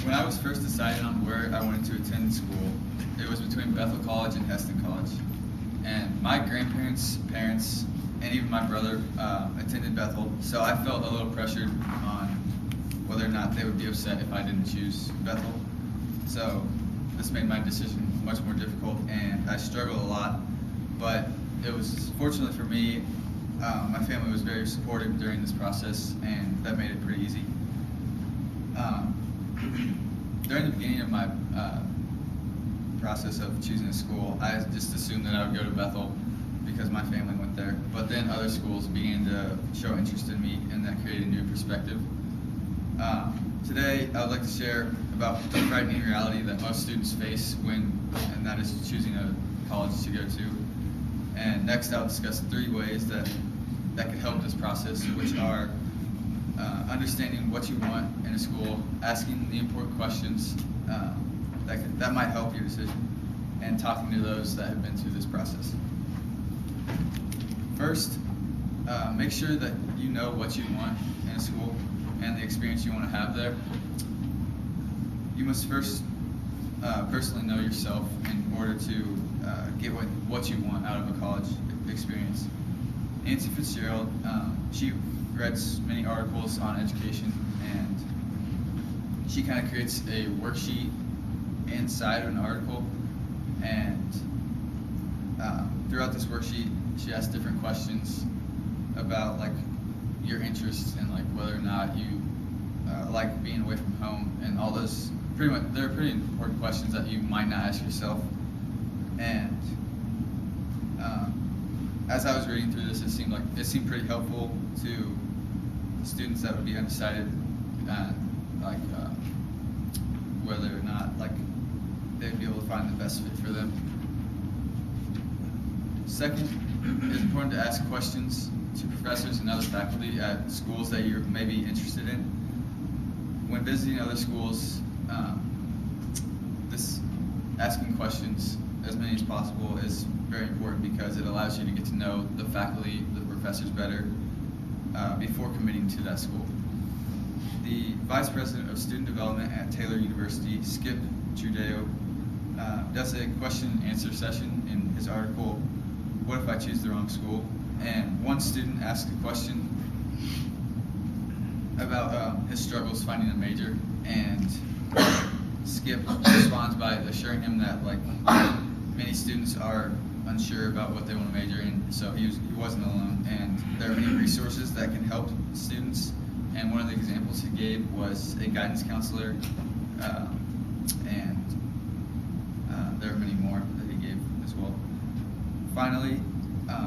When I was first deciding on where I wanted to attend school, it was between Bethel College and Heston College. And my grandparents, parents, and even my brother attended Bethel, so I felt a little pressured on whether or not they would be upset if I didn't choose Bethel. So this made my decision much more difficult, and I struggled a lot. But it was, fortunately for me, my family was very supportive during this process, and that made it pretty easy. During the beginning of my process of choosing a school, I just assumed that I would go to Bethel because my family went there. But then other schools began to show interest in me, and that created a new perspective. Today, I would like to share about the frightening reality that most students face and that is choosing a college to go to. And next, I'll discuss 3 ways that can help this process, which are understanding what you want in a school, asking the important questions that might help your decision, and talking to those that have been through this process. First, make sure that you know what you want in a school and the experience you want to have there. You must first personally know yourself in order to get what you want out of a college experience. Nancy Fitzgerald, she writes many articles on education, and she kind of creates a worksheet inside of an article, and throughout this worksheet she asks different questions about like your interests and like whether or not you like being away from home, and all those they're pretty important questions that you might not ask yourself. And as I was reading through this, it seemed pretty helpful to students that would be undecided, whether or not they'd be able to find the best fit for them. Second, it's important to ask questions to professors and other faculty at schools that you're maybe interested in. When visiting other schools, asking questions, as many as possible, is very important because it allows you to get to know the faculty, the professors better before committing to that school. The Vice President of Student Development at Taylor University, Skip Trudeo, does a question and answer session in his article, "What if I choose the wrong school?" And one student asked a question about his struggles finding a major, and Skip responds by assuring him that many students are unsure about what they want to major in, so he wasn't alone, and there are many resources that can help students. And one of the examples he gave was a guidance counselor, and there are many more that he gave as well. Finally,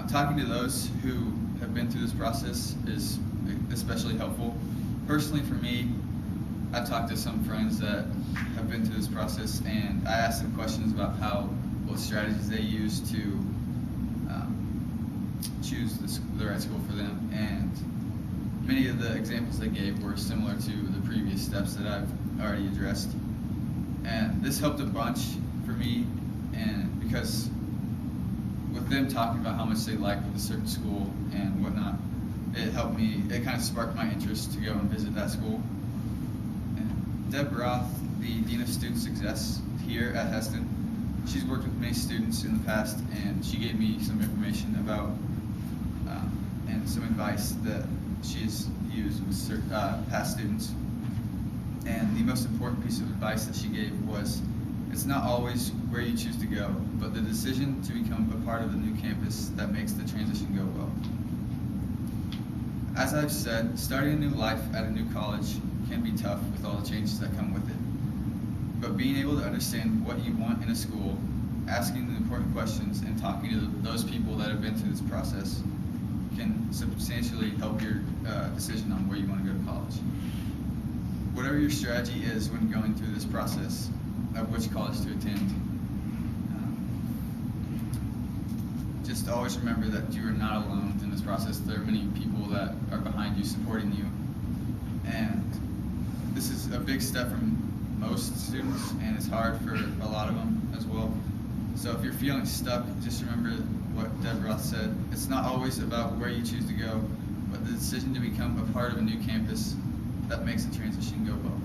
talking to those who have been through this process is especially helpful. Personally, for me, I've talked to some friends that have been through this process, and I asked them questions about what strategies they use to choose the right school for them, and many of the examples they gave were similar to the previous steps that I've already addressed. And this helped a bunch for me, and because with them talking about how much they liked a certain school and whatnot, it kind of sparked my interest to go and visit that school. And Deb Roth, the Dean of Student Success here at Heston, she's worked with many students in the past, and she gave me some information about and some advice that she's used with past students. And the most important piece of advice that she gave was, it's not always where you choose to go, but the decision to become a part of the new campus that makes the transition go well. As I've said, starting a new life at a new college can be tough with all the changes that come with it. But being able to understand what you want in a school, asking the important questions, and talking to those people that have been through this process can substantially help your decision on where you want to go to college. Whatever your strategy is when going through this process of which college to attend, just always remember that you are not alone in this process. There are many people that are behind you, supporting you, and this is a big step from most students, and it's hard for a lot of them as well. So if you're feeling stuck, just remember what Deb Roth said. It's not always about where you choose to go, but the decision to become a part of a new campus that makes the transition go well.